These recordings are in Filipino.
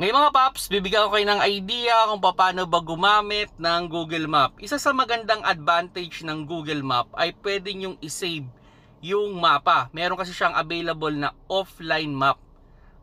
Ngayon mga paps, bibigyan ko kayo ng idea kung paano ba gumamit ng Google Map. Isa sa magandang advantage ng Google Map ay pwede nyong isave yung mapa. Meron kasi siyang available na offline map.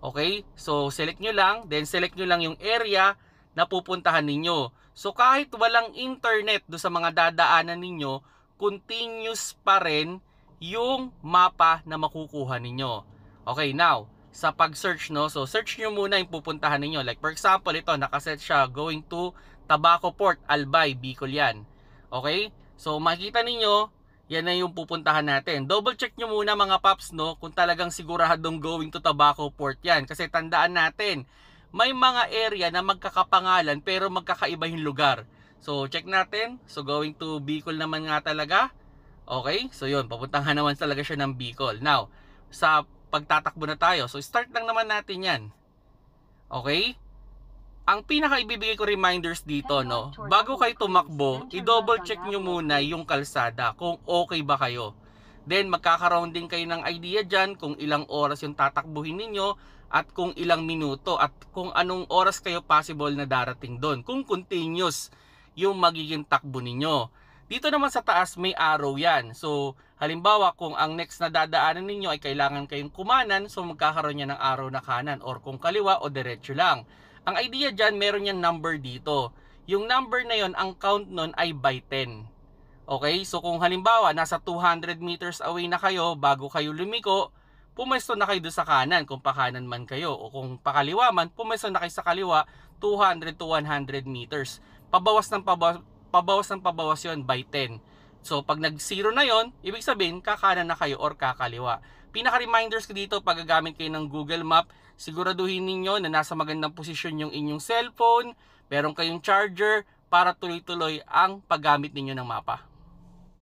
Okay? So select nyo lang, then select nyo lang yung area na pupuntahan ninyo. So kahit walang internet do sa mga dadaanan ninyo, continuous pa rin yung mapa na makukuha ninyo. Okay, now sa pag-search, no? So search nyo muna yung pupuntahan ninyo. Like for example, ito nakaset siya going to Tabaco Port, Albay, Bicol yan. Okay? So makikita ninyo, yan na yung pupuntahan natin. Double check nyo muna mga paps, no, kung talagang siguradong going to Tabaco Port yan. Kasi tandaan natin, may mga area na magkakapangalan pero magkakaiba yung lugar. So check natin. So going to Bicol naman nga talaga. Okay? So yun, papuntahan naman talaga siya ng Bicol. Now, sa pagtatakbo na tayo. So start lang naman natin yan. Okay? Ang pinaka ibibigay ko reminders dito, no, bago kayo tumakbo, i-double check nyo muna yung kalsada kung okay ba kayo. Then magkakaroon din kayo ng idea dyan kung ilang oras yung tatakbuhin ninyo at kung ilang minuto at kung anong oras kayo possible na darating doon. Kung continuous yung magiging takbo ninyo. Dito naman sa taas may arrow yan. So halimbawa kung ang next na dadaanan ninyo ay kailangan kayong kumanan, so magkakaroon yan ng arrow na kanan or kung kaliwa o diretso lang. Ang idea dyan, meron yan number dito. Yung number na yon, ang count nun ay by 10. Okay, so kung halimbawa nasa 200 meters away na kayo bago kayo lumiko, pumesto na kayo doon sa kanan kung pakanan man kayo, o kung pakaliwa man, pumesto na kayo sa kaliwa 200 to 100 meters. Pabawas ng pabawas yon by 10. So pag nag-0 na yon, ibig sabihin kakanan na kayo or kakaliwa. Pinaka-reminders ko dito, pag gagamit kayo ng Google Map, siguraduhin ninyo na nasa magandang posisyon yung inyong cellphone, meron kayong charger para tuloy-tuloy ang paggamit ninyo ng mapa.